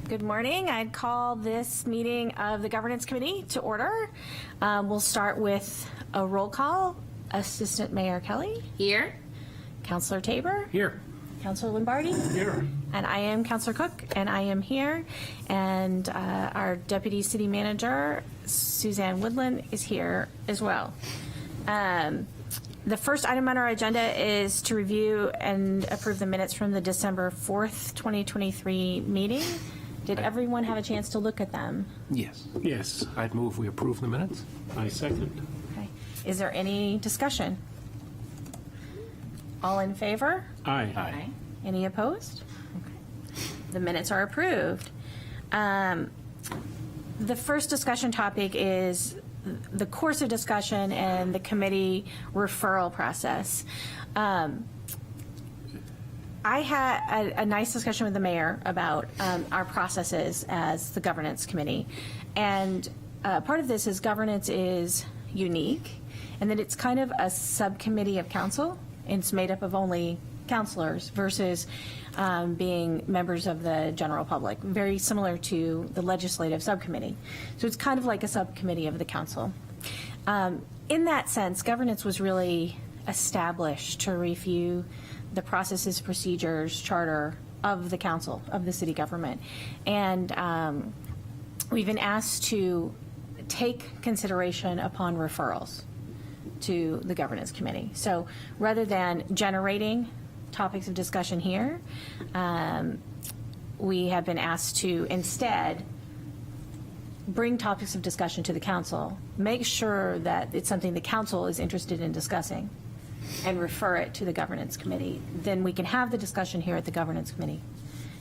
Good morning. I'd call this meeting of the Governance Committee to order. We'll start with a roll call. Assistant Mayor Kelly. Here. Councilor Tabor. Here. Councilor Lombardi. Here. And I am Councilor Cook, and I am here. And our Deputy City Manager, Suzanne Woodland, is here as well. The first item on our agenda is to review and approve the minutes from the December 4th, 2023 meeting. Did everyone have a chance to look at them? Yes. Yes, I'd move we approve the minutes. I second. Okay. Is there any discussion? All in favor? Aye. Any opposed? Okay. The minutes are approved. The first discussion topic is the course of discussion and the committee referral process. I had a nice discussion with the mayor about our processes as the governance committee. And part of this is governance is unique, and that it's kind of a subcommittee of council. It's made up of only councilors versus being members of the general public, very similar to the legislative subcommittee. So it's kind of like a subcommittee of the council. In that sense, governance was really established to review the processes, procedures, charter of the council, of the city government. And we've been asked to take consideration upon referrals to the governance committee. So rather than generating topics of discussion here, we have been asked to instead bring topics of discussion to the council, make sure that it's something the council is interested in discussing, and refer it to the governance committee. Then we can have the discussion here at the governance committee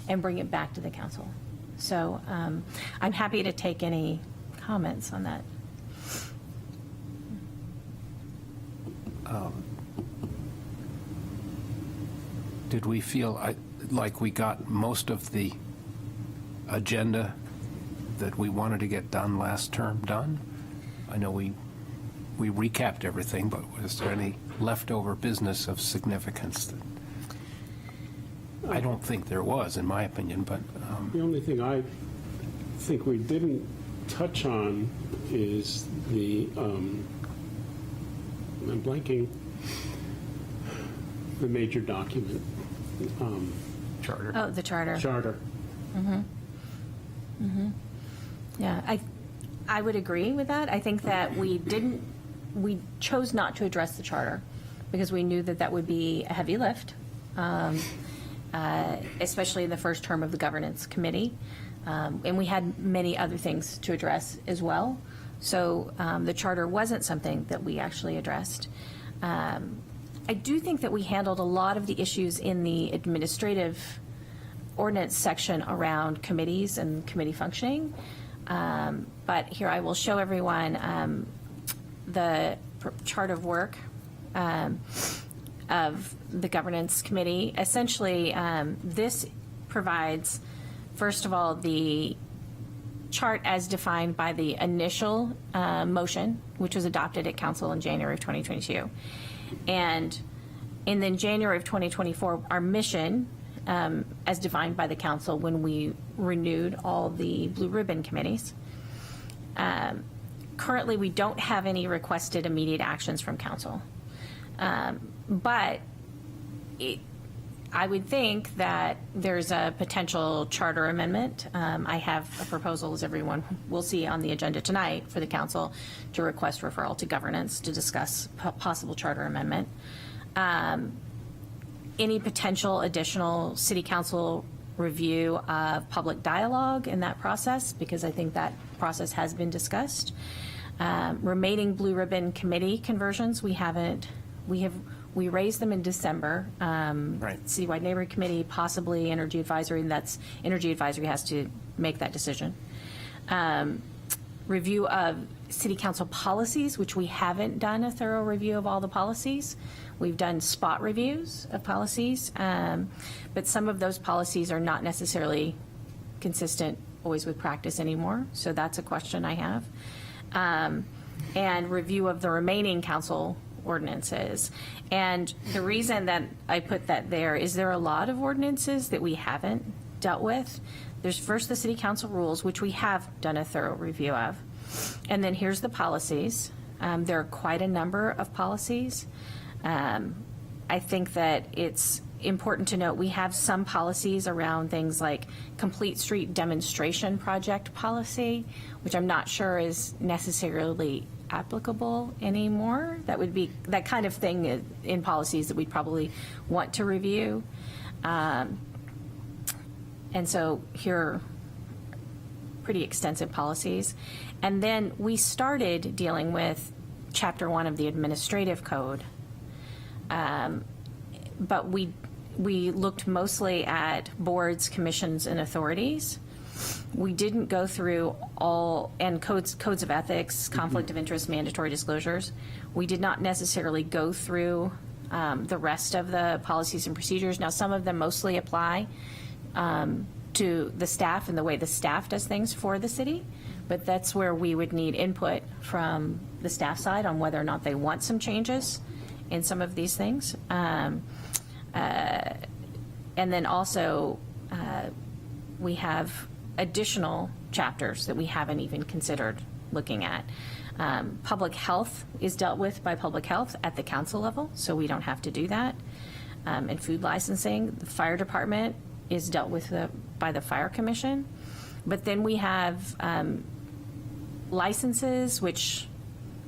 and bring it back to the council. So I'm happy to take any comments on that. Did we feel like we got most of the agenda that we wanted to get done last term done? I know we recapped everything, but was there any leftover business of significance? I don't think there was, in my opinion, but... The only thing I think we didn't touch on is the, I'm blanking, the major document. Charter. Oh, the charter. Charter. Yeah, I would agree with that. I think that we chose not to address the charter because we knew that that would be a heavy lift, especially in the first term of the governance committee. And we had many other things to address as well. So the charter wasn't something that we actually addressed. I do think that we handled a lot of the issues in the administrative ordinance section around committees and committee functioning. But here I will show everyone the chart of work of the governance committee. Essentially, this provides, first of all, the chart as defined by the initial motion, which was adopted at council in January of 2022. And in January of 2024, our mission, as defined by the council when we renewed all the blue ribbon committees. Currently, we don't have any requested immediate actions from council. But I would think that there's a potential charter amendment. I have a proposal, as everyone will see on the agenda tonight, for the council to request referral to governance to discuss possible charter amendment. Any potential additional city council review of public dialogue in that process, because I think that process has been discussed. Remaining blue ribbon committee conversions, we raised them in December. Right. Citywide Neighborhood Committee, possibly Energy Advisory, and that's Energy Advisory has to make that decision. Review of city council policies, which we haven't done a thorough review of all the policies. We've done spot reviews of policies, but some of those policies are not necessarily consistent always with practice anymore. So that's a question I have. And review of the remaining council ordinances. And the reason that I put that there is there are a lot of ordinances that we haven't dealt with. There's first the city council rules, which we have done a thorough review of. And then here's the policies. There are quite a number of policies. I think that it's important to note we have some policies around things like complete street demonstration project policy, which I'm not sure is necessarily applicable anymore. That would be that kind of thing in policies that we'd probably want to review. And so here are pretty extensive policies. And then we started dealing with Chapter 1 of the Administrative Code. But we looked mostly at boards, commissions, and authorities. We didn't go through all, and codes of ethics, conflict of interest, mandatory disclosures. We did not necessarily go through the rest of the policies and procedures. Now, some of them mostly apply to the staff and the way the staff does things for the city, but that's where we would need input from the staff side on whether or not they want some changes in some of these things. And then also, we have additional chapters that we haven't even considered looking at. Public health is dealt with by public health at the council level, so we don't have to do that. And food licensing, the fire department is dealt with by the fire commission. But then we have licenses, which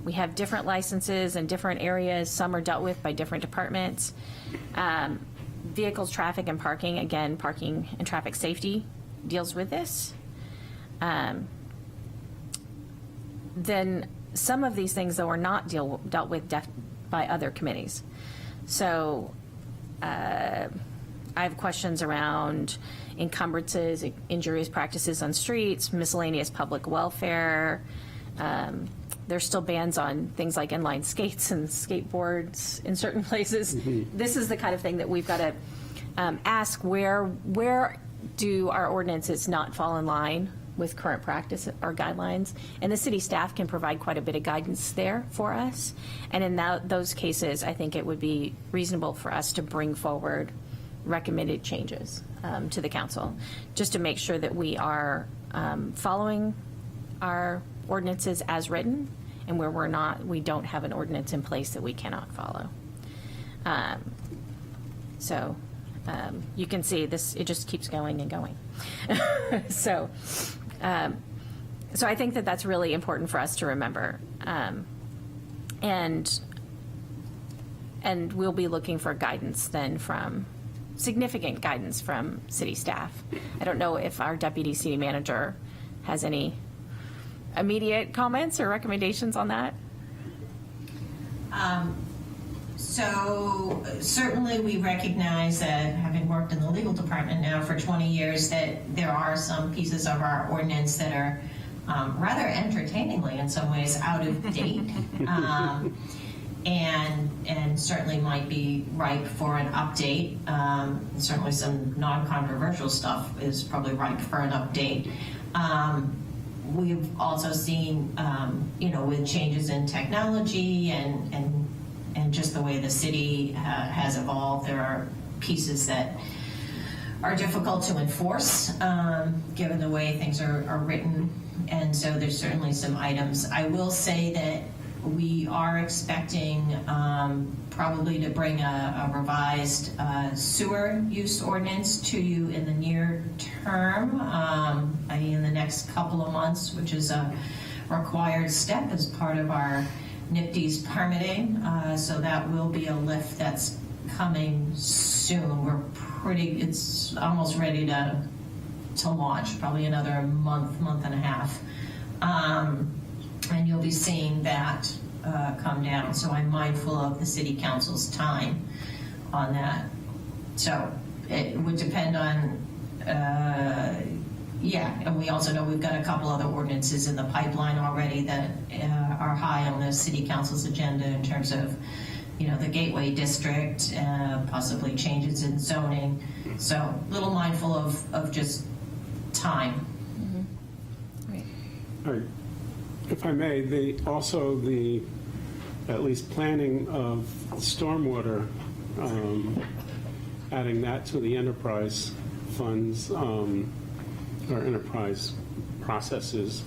we have different licenses in different areas. Some are dealt with by different departments. Vehicles, traffic, and parking, again, parking and traffic safety deals with this. Then some of these things, though, are not dealt with by other committees. So I have questions around encumbrances, injurious practices on streets, miscellaneous public welfare. There's still bans on things like inline skates and skateboards in certain places. Mm-hmm. This is the kind of thing that we've got to ask where do our ordinances not fall in line with current practice or guidelines? And the city staff can provide quite a bit of guidance there for us. And in those cases, I think it would be reasonable for us to bring forward recommended changes to the council, just to make sure that we are following our ordinances as written, and where we don't have an ordinance in place that we cannot follow. So you can see this, it just keeps going and going. So I think that that's really important for us to remember. And we'll be looking for guidance then significant guidance from city staff. I don't know if our deputy city manager has any immediate comments or recommendations on that? So certainly we recognize that, having worked in the legal department now for 20 years, that there are some pieces of our ordinance that are rather entertainingly in some ways out of date, and certainly might be ripe for an update. Certainly some non-controversial stuff is probably ripe for an update. We've also seen, with changes in technology and just the way the city has evolved, there are pieces that are difficult to enforce, given the way things are written. And so there's certainly some items. I will say that we are expecting probably to bring a revised sewer use ordinance to you in the near term, in the next couple of months, which is a required step as part of our NIPD's permitting. So that will be a lift that's coming soon. It's almost ready to launch, probably another month and a half. And you'll be seeing that come down. So I'm mindful of the city council's time on that. So it would depend on, and we also know we've got a couple other ordinances in the pipeline already that are high on the city council's agenda in terms of, the Gateway District, possibly changes in zoning. So a little mindful of just time. Mm-hmm. Right. All right. If I may, also at least planning of stormwater, adding that to the enterprise funds our enterprise processes.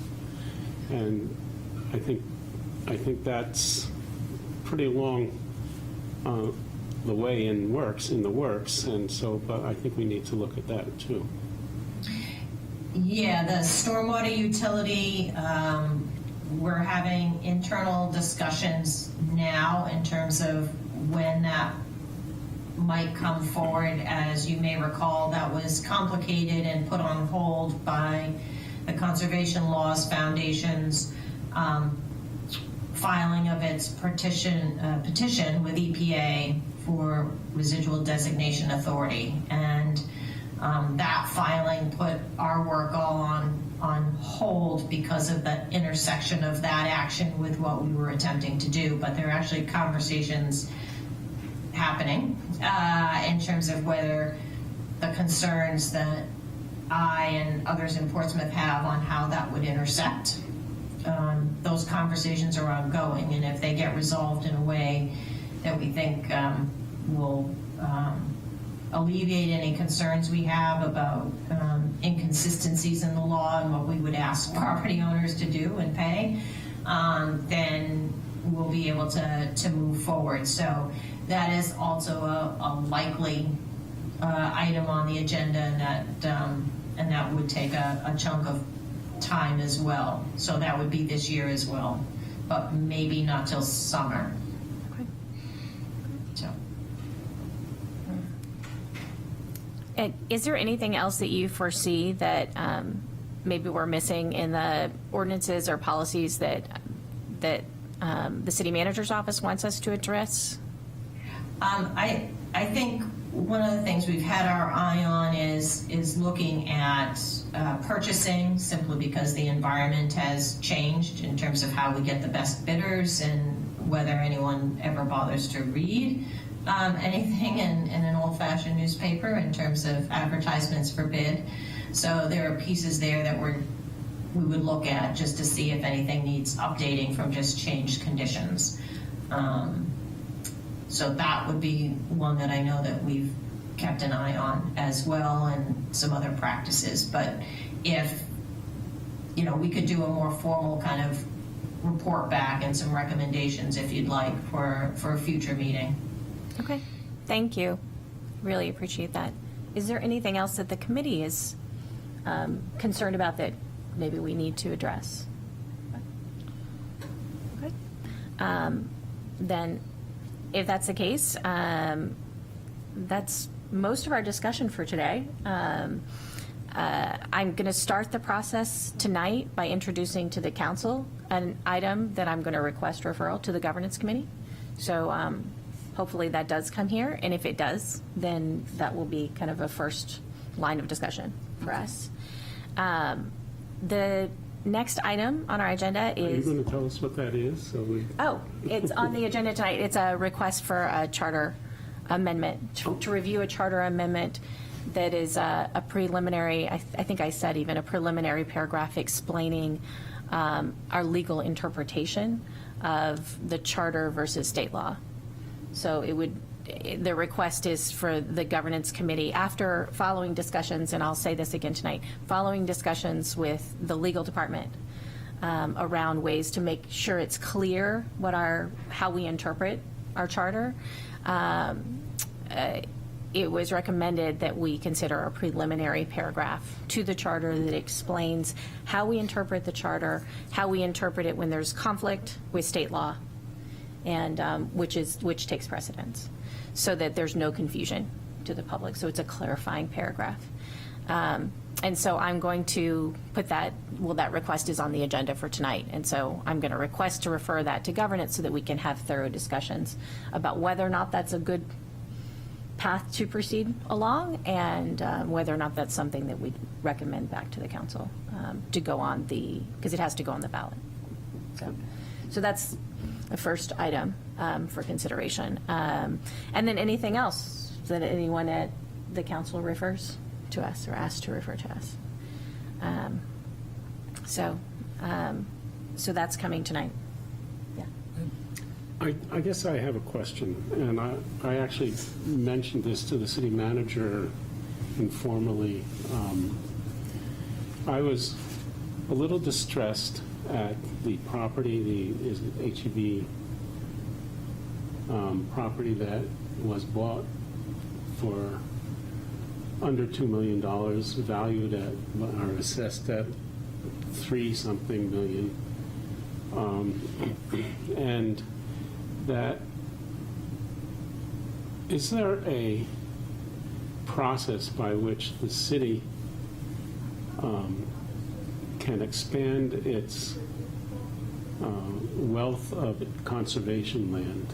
And I think that's pretty long the way in the works, and so, but I think we need to look at that too. Yeah, the stormwater utility, we're having internal discussions now in terms of when that might come forward. As you may recall, that was complicated and put on hold by the Conservation Laws Foundation's filing of its petition with EPA for residual designation authority. And that filing put our work all on hold because of the intersection of that action with what we were attempting to do. But there are actually conversations happening in terms of whether the concerns that I and others in Portsmouth have on how that would intersect. Those conversations are ongoing, and if they get resolved in a way that we think will alleviate any concerns we have about inconsistencies in the law and what we would ask property owners to do and pay, then we'll be able to move forward. So that is also a likely item on the agenda, and that would take a chunk of time as well. So that would be this year as well, but maybe not till summer. So. And is there anything else that you foresee that maybe we're missing in the ordinances or policies that the city manager's office wants us to address? I think one of the things we've had our eye on is looking at purchasing, simply because the environment has changed in terms of how we get the best bidders and whether anyone ever bothers to read anything in an old-fashioned newspaper in terms of advertisements for bid. So there are pieces there that we would look at just to see if anything needs updating from just changed conditions. So that would be one that I know that we've kept an eye on as well, and some other practices. But if, we could do a more formal kind of report back and some recommendations if you'd like for a future meeting. Okay, thank you. Really appreciate that. Is there anything else that the committee is concerned about that maybe we need to address? Okay. Then, if that's the case, that's most of our discussion for today. I'm going to start the process tonight by introducing to the council an item that I'm going to request referral to the governance committee. So hopefully that does come here, and if it does, then that will be kind of a first line of discussion for us. The next item on our agenda Are you is... going to tell us what that is? Oh, it's on the agenda tonight. It's a request for a charter amendment, to review a charter amendment that is a preliminary, I think I said even a preliminary paragraph explaining our legal interpretation of the charter versus state law. So the request is for the governance committee, after following discussions, and I'll say this again tonight, following discussions with the legal department around ways to make sure it's clear how we interpret our charter. It was recommended that we consider a preliminary paragraph to the charter that explains how we interpret the charter, how we interpret it when there's conflict with state law, and which takes precedence, so that there's no confusion to the public. So it's a clarifying paragraph. And so I'm going to put that request is on the agenda for tonight. And so I'm going to request to refer that to governance so that we can have thorough discussions about whether or not that's a good path to proceed along, and whether or not that's something that we'd recommend back to the council to go on because it has to go on the ballot. So that's the first item for consideration. And then anything else that anyone at the council refers to us or asks to refer to us. So that's coming tonight. Yeah. I guess I have a question, and I actually mentioned this to the city manager informally. I was a little distressed at the property, the HEB property that was bought for under $2 million, valued at, or assessed at 3-something million. And that, is there a process by which the city can expand its wealth of conservation land?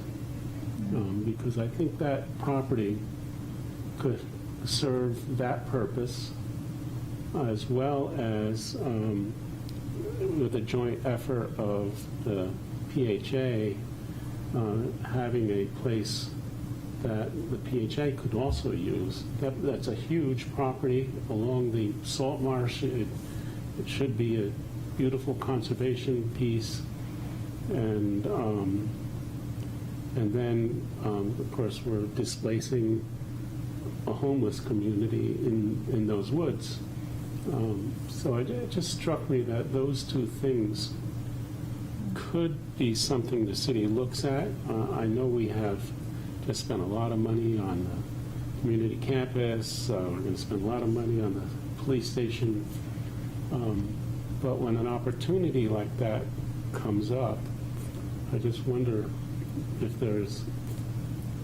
Because I think that property could serve that purpose, as well as with a joint effort of the PHA having a place that the PHA could also use. That's a huge property along the salt marsh. It should be a beautiful conservation piece. And then, of course, we're displacing a homeless community in those woods. So it just struck me that those two things could be something the city looks at. I know we have just spent a lot of money on the community campus. We're going to spend a lot of money on the police station. But when an opportunity like that comes up, I just wonder if there's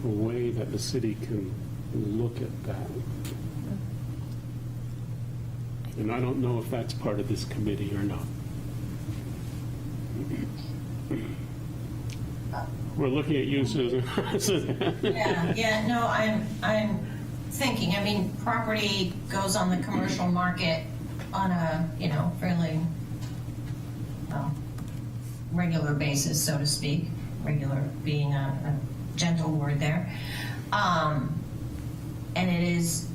a way that the city can look at that. And I don't know if that's part of this committee or not. We're looking at you, Susan. Yeah, no, I'm thinking, I mean, property goes on the commercial market on a, fairly, well, regular basis, so to speak, regular being a gentle word there. And it is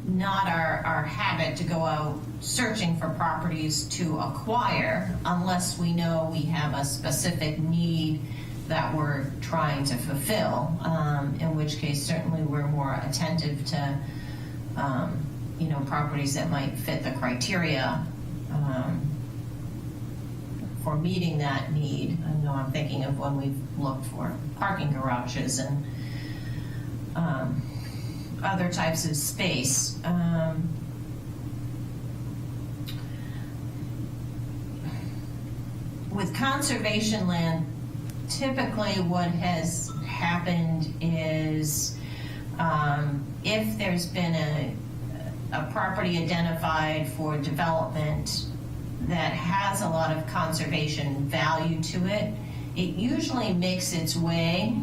not our habit to go out searching for properties to acquire unless we know we have a specific need that we're trying to fulfill, in which case certainly we're more attentive to properties that might fit the criteria for meeting that need. I know I'm thinking of when we've looked for parking garages and other types of space. With conservation land, typically what has happened is if there's been a property identified for development that has a lot of conservation value to it, it usually makes its way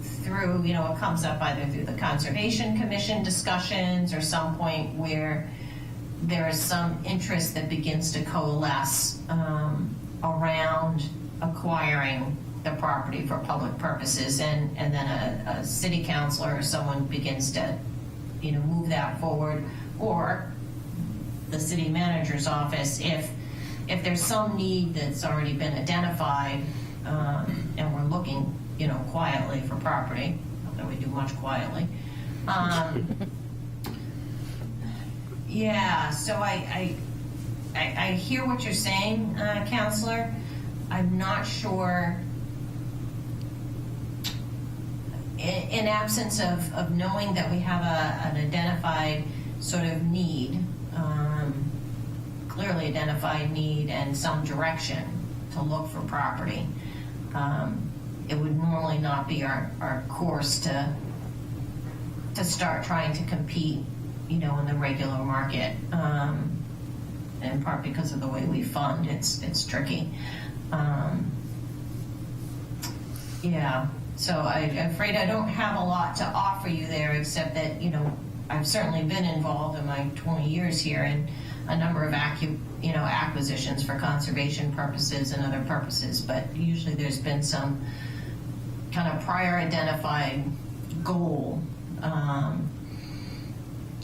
through, it comes up either through the Conservation Commission discussions or some point where there is some interest that begins to coalesce around acquiring the property for public purposes, and then a city councilor or someone begins to move that forward, or the city manager's office if there's some need that's already been identified, and we're looking quietly for property, not that we do much quietly. Yeah, so I hear what you're saying, Counselor. I'm not sure, in absence of knowing that we have an identified sort of need, clearly identified need and some direction to look for property, it would normally not be our course to start trying to compete in the regular market, in part because of the way we fund. It's tricky. Yeah, so I'm afraid I don't have a lot to offer you there, except that I've certainly been involved in my 20 years here in a number of acquisitions for conservation purposes and other purposes, but usually there's been some kind of prior identified goal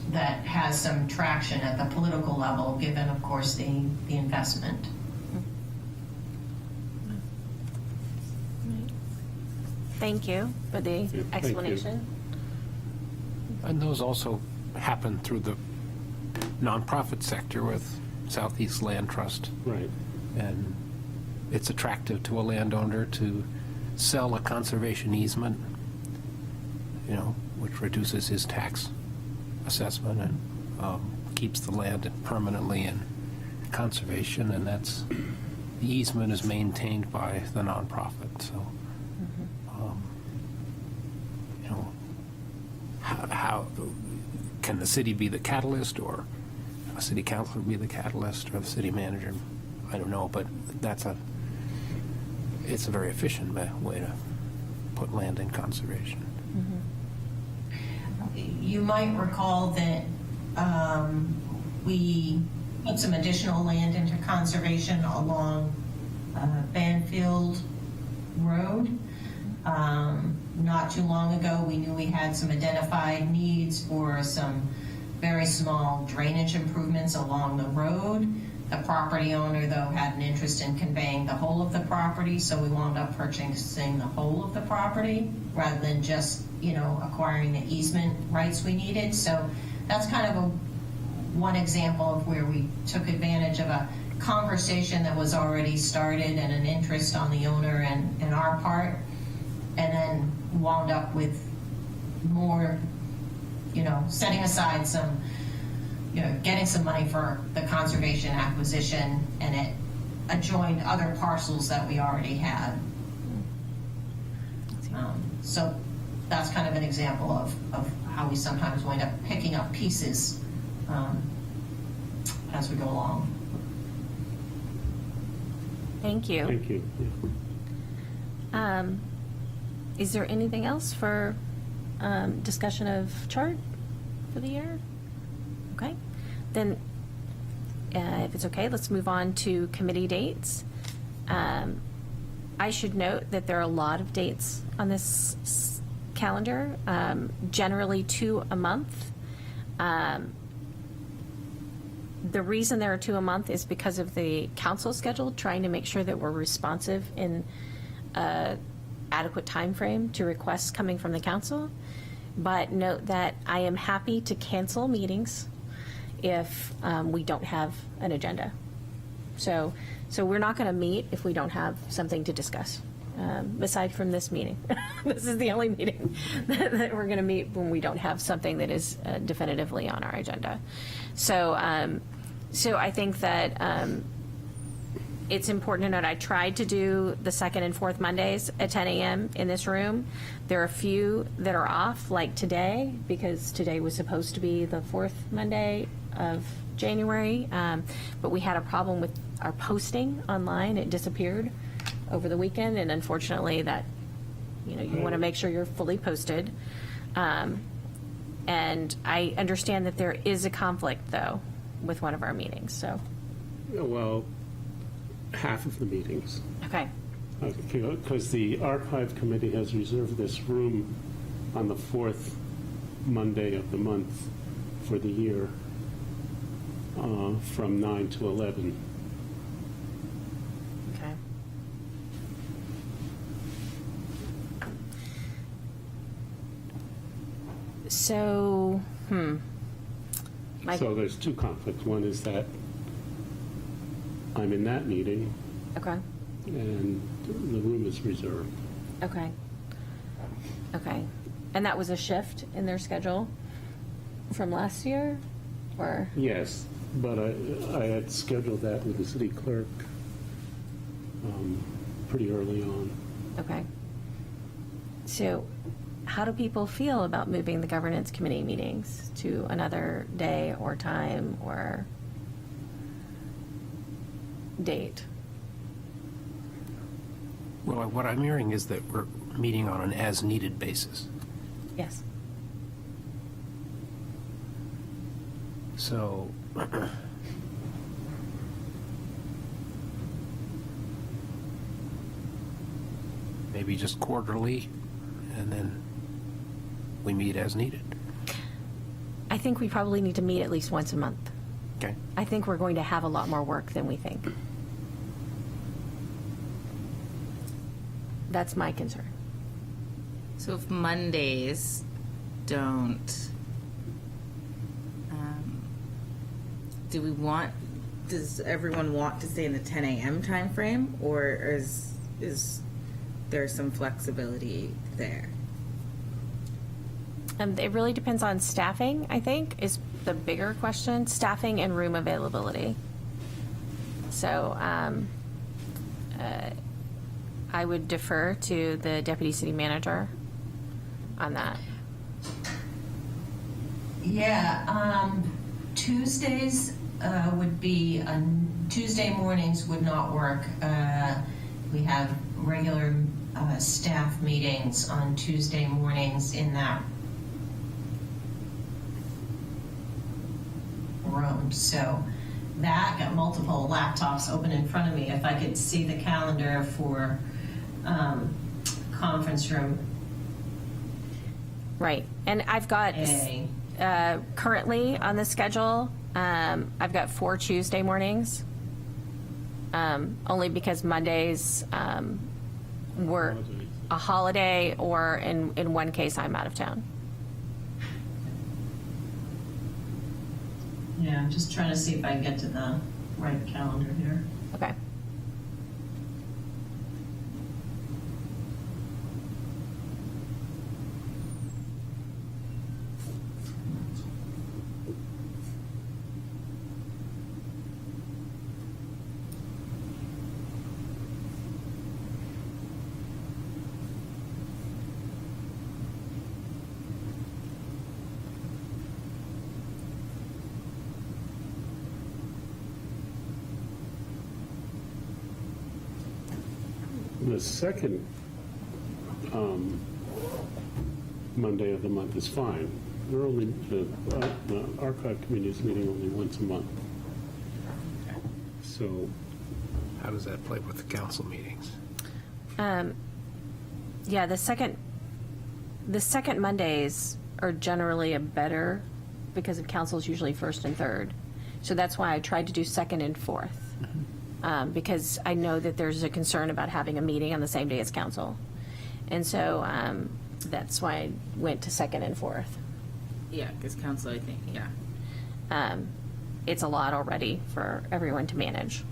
that has some traction at the political level, given, of course, the investment. Thank you for the thank you. explanation. And those also happen through the nonprofit sector with Southeast Land Trust. Right. And it's attractive to a landowner to sell a conservation easement, which reduces his tax assessment and keeps the land permanently in conservation, and the easement is maintained by the nonprofit. So, how can the city be the catalyst, or a city councilor be the catalyst, or the city manager? I don't know, but it's a very efficient way to put land in conservation. You might recall that we put some additional land into conservation along Banfield Road. Not too long ago, we knew we had some identified needs for some very small drainage improvements along the road. The property owner, though, had an interest in conveying the whole of the property, so we wound up purchasing the whole of the property rather than just, acquiring the easement rights we needed. So that's kind of one example of where we took advantage of a conversation that was already started and an interest on the owner and our part, and then wound up with more, setting aside some, getting some money for the conservation acquisition, and it adjoined other parcels that we already had. So that's kind of an example of how we sometimes wind up picking up pieces as we go along. Thank you. Thank you. Yeah. Is there anything else for discussion of chart for the year? Okay. Then, if it's okay, let's move on to committee dates. I should note that there are a lot of dates on this calendar, generally 2 a month. The reason there are 2 a month is because of the council schedule, trying to make sure that we're responsive in adequate time frame to requests coming from the council. But note that I am happy to cancel meetings if we don't have an agenda. So we're not going to meet if we don't have something to discuss, aside from this meeting. This is the only meeting that we're going to meet when we don't have something that is definitively on our agenda. So I think that it's important to note I tried to do the second and fourth Mondays at 10 a.m. in this room. There are a few that are off, like today, because today was supposed to be the fourth Monday of January, but we had a problem with our posting online. It disappeared over the weekend, and unfortunately that, you want to make sure you're fully posted. And I understand that there is a conflict, though, with one of our meetings, so. Well, half of the meetings. Okay. Because the archive committee has reserved this room on the fourth Monday of the month for the year, from 9 to 11. Okay. So, My- So there's 2 conflicts. One is that I'm in that meeting Okay, and the room is reserved. okay. Okay. And that was a shift in their schedule from last year, or? Yes, but I had scheduled that with the city clerk pretty early on. Okay. So how do people feel about moving the governance committee meetings to another day or time or date? Well, what I'm hearing is that we're meeting on an as-needed basis. Yes. So maybe just quarterly, and then we meet as needed. I think we probably need to meet at least once a month. Okay? I think we're going to have a lot more work than we think. That's my concern. So if Mondays don't, does everyone want to stay in the 10 a.m. timeframe, or is there some flexibility there? It really depends on staffing, I think, is the bigger question, staffing and room availability. So I would defer to the deputy city manager on that. Yeah, Tuesdays would be, Tuesday mornings would not work. We have regular staff meetings on Tuesday mornings in that room. So that, got multiple laptops open in front of me. If I could see the calendar for conference room Right. And I've got, A. currently on the schedule, I've got 4 Tuesday mornings, only because Mondays were a holiday, or in one case, I'm out of town. Yeah, I'm just trying to see if I can get to the right calendar here. Okay. The second Monday of the month is fine. We're only, the archive committee is meeting only once a month. So, How does that play with the council meetings? Yeah, the second Mondays are generally a better, because of council's usually first and third. So that's why I tried to do second and fourth. Because I know that there's a concern about having a meeting on the same day as council. And so that's why I went to second and fourth. Yeah, because council, I think, yeah. It's a lot already for everyone to manage.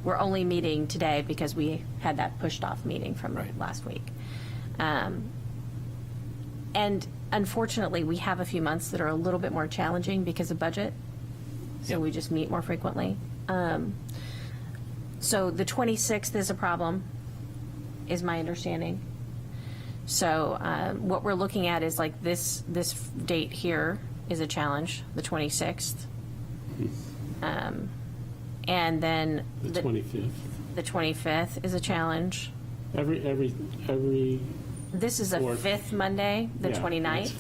We're only meeting today because we had that pushed off meeting from Right. last week. And unfortunately, we have a few months that are a little bit more challenging because of budget. So Yep. we just meet more frequently. So the 26th is a problem, is my understanding. So what we're looking at is like this date here is a challenge, the 26th. And then the 25th. the 25th is a challenge. Every This is a Fourth. fifth Monday, the yeah, 29th.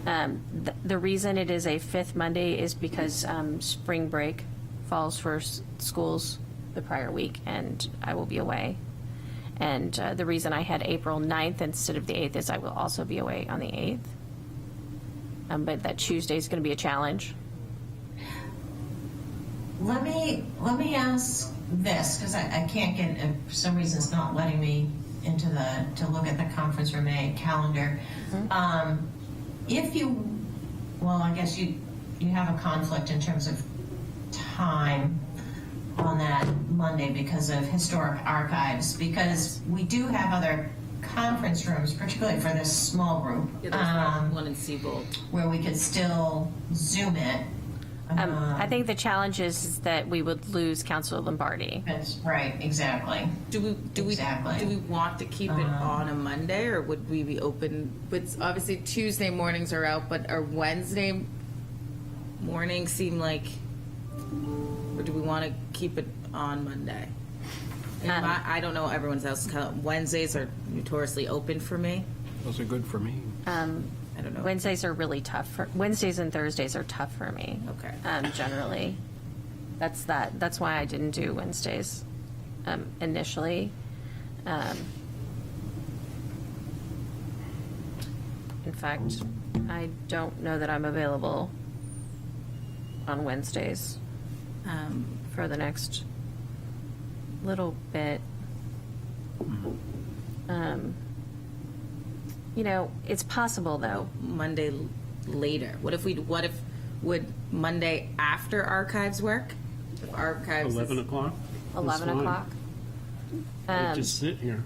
That's fine. The reason it is a fifth Monday is because spring break falls for schools the prior week, and I will be away. And the reason I had April 9th instead of the 8th is I will also be away on the 8th. But that Tuesday is going to be a challenge. Let me ask this, because I can't get, for some reason it's not letting me into to look at the conference room A calendar. If you, well, I guess you have a conflict in terms of time on that Monday because of historic archives, because we do have other conference rooms, particularly for this small group, Yeah, there's one in Seabold. where we could still Zoom it. I think the challenge is that we would lose Councilor Lombardi. That's right, exactly. Do Exactly. we want to keep it on a Monday, or would we be open? But obviously Tuesday mornings are out, but our Wednesday mornings seem like, or do we want to keep it on Monday? I don't know everyone's else. Wednesdays are notoriously open for me. Those are good for me. I don't know. Wednesdays are really tough. Wednesdays and Thursdays are tough for me. Okay. Generally, that's why I didn't do Wednesdays initially. In fact, I don't know that I'm available on Wednesdays for the next little bit. You know, it's possible, though. Monday later? Would Monday after archives work? If archives. 11 o'clock? That's 11 fine. o'clock? I just sit here.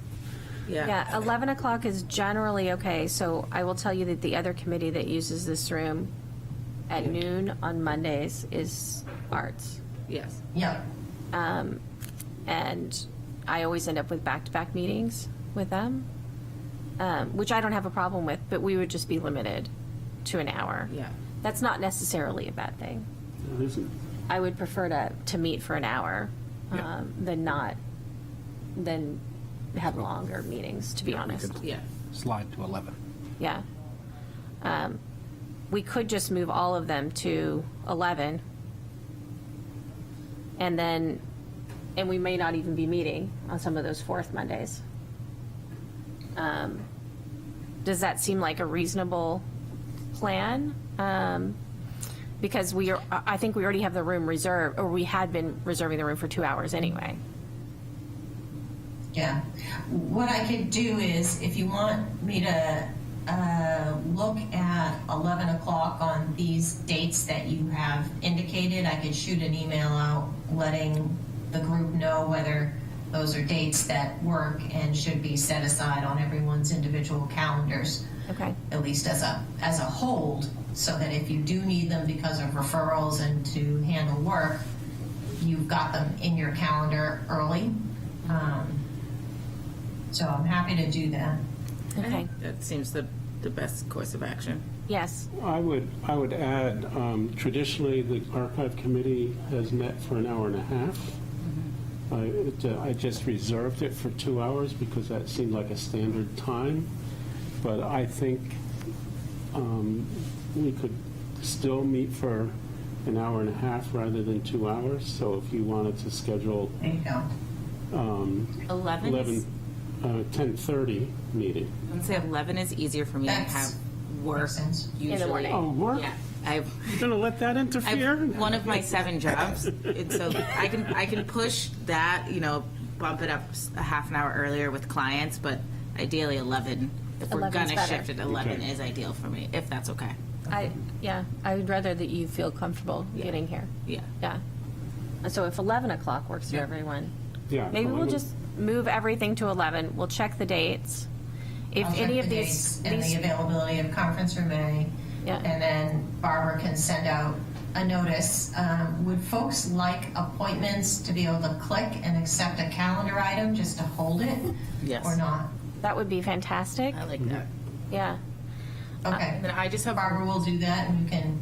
Yeah, 11 o'clock is generally okay, so I will tell you that the other committee that uses this room at noon on Mondays is Arts. Yes. Yeah, And I always end up with back-to-back meetings with them, which I don't have a problem with, but we would just be limited to an hour. Yeah. That's not necessarily a bad thing. It isn't. I would prefer to meet for an hour than have longer meetings, to be honest. Yeah. Slide to 11. Yeah. We could just move all of them to 11. And we may not even be meeting on some of those fourth Mondays. Does that seem like a reasonable plan? Because I think we already have the room reserved, or we had been reserving the room for 2 hours anyway. yeah. What I could do is, if you want me to look at 11 o'clock on these dates that you have indicated, I could shoot an email out letting the group know whether those are dates that work and should be set aside on everyone's individual calendars. Okay. At least as a hold, so that if you do need them because of referrals and to handle work, you've got them in your calendar early. So I'm happy to do that. Okay. That seems the best course of action. Yes. I would add, traditionally, the archive committee has met for an hour and a half. I just reserved it for 2 hours because that seemed like a standard time. But I think we could still meet for an hour and a half rather than 2 hours. So if you wanted to schedule There you go. 11 10:30 meeting. I would say 11 is easier for me. I That's- have work makes sense. usually. In the morning. Oh, work? Yeah. I've You're going to let that interfere? one of my 7 jobs, and so I can push that, bump it up a half an hour earlier with clients, but ideally 11. If we're 11's gonna better. shift it, 11 Okay. is ideal for me, if that's okay. I would rather that you feel comfortable getting here. Yeah. Yeah. And so if 11 o'clock works for Yeah. everyone, Yeah. maybe we'll 11. just move everything to 11. We'll check the dates. If I'll check any the of dates these, and the availability of conference room A. Yeah. And then Barbara can send out a notice. Would folks like appointments to be able to click and accept a calendar item just to hold it? Yes. Or not? that would be fantastic. I like that. Yeah. Okay. And then I just have Barbara will do that, and you can,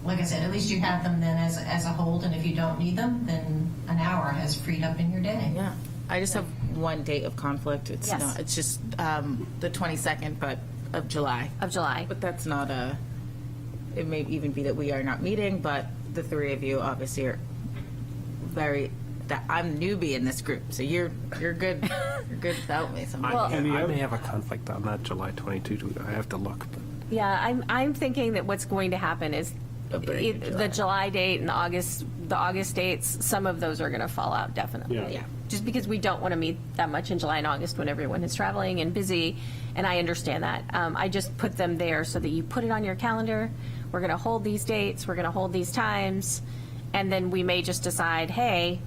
like I said, at least you have them then as a hold, and if you don't need them, then an hour has freed up in your day. Yeah, I just have one date of conflict. It's Yes. not. It's just the 22nd, but of July. Of July. But that's not a. It may even be that we are not meeting, but the 3 of you obviously are very. That I'm newbie in this group, so you're good. You're good without me. So Well- I may have a conflict on that July 22. I have to look, but Yeah, I'm thinking that what's going to happen is A break in July. the July date and the August dates, some of those are going to fall out definitely. Yeah. Yeah. Just because we don't want to meet that much in July and August when everyone is traveling and busy, and I understand that. I just put them there so that you put it on your calendar. We're going to hold these dates, we're going to hold these times, and then we may just decide, hey,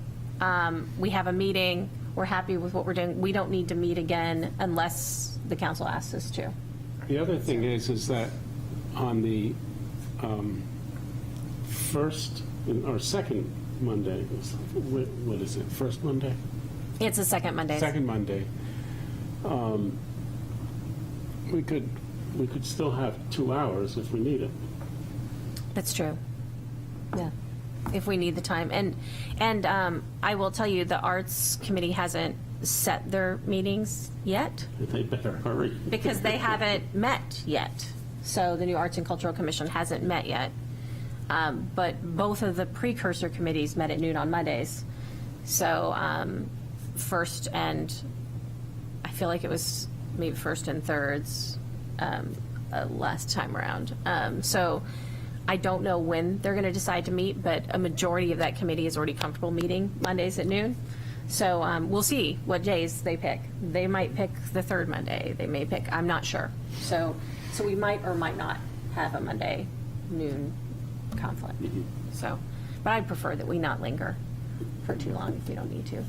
we have a meeting, we're happy with what we're doing, we don't need to meet again unless the council asks us to. The other thing is that on the first or second Monday, what is it, first Monday? It's the second Monday. Second Monday, we could still have 2 hours if we need it. That's true. Yeah, if we need the time. And I will tell you, the Arts Committee hasn't set their meetings yet They better hurry. because they haven't met yet. So the new Arts and Cultural Commission hasn't met yet. But both of the precursor committees met at noon on Mondays. So first and, I feel like it was maybe first and thirds last time around. So I don't know when they're going to decide to meet, but a majority of that committee is already comfortable meeting Mondays at noon. So we'll see what days they pick. They might pick the third Monday. They may pick, I'm not sure. So we might or might not have a Monday noon conflict. So, but I'd prefer that we not linger for too long if we don't need to.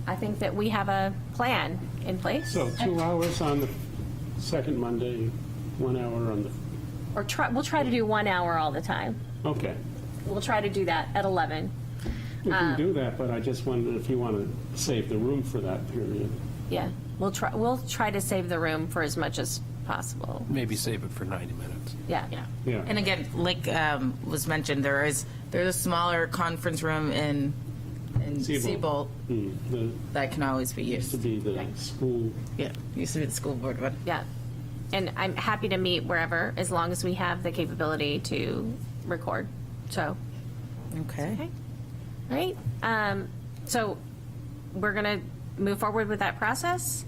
I think that we have a plan in place. So 2 hours on the second Monday, 1 hour on the, Or we'll try to do 1 hour all the time. okay. We'll try to do that at 11. We can do that, but I just wondered if you want to save the room for that period. Yeah, we'll try to save the room for as much as possible. Maybe save it for 90 minutes. Yeah. Yeah. And again, like was mentioned, there's a smaller conference room in Siebel. Siebel The, that can always be used to used. be the school. Yeah, used to be the school board one. Yeah. And I'm happy to meet wherever, as long as we have the capability to record. So, Okay. all right. So we're going to move forward with that process.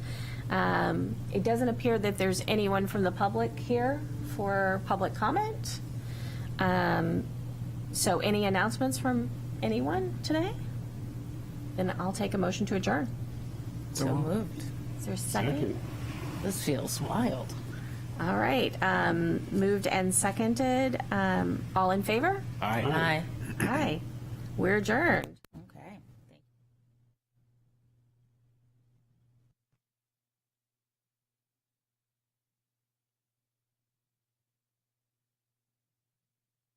It doesn't appear that there's anyone from the public here for public comment. So any announcements from anyone today? Then I'll take a motion to adjourn. So moved. Is there a second? Second. This feels wild. All right. Moved and seconded. All in favor? Aye. Aye. Aye. We're adjourned.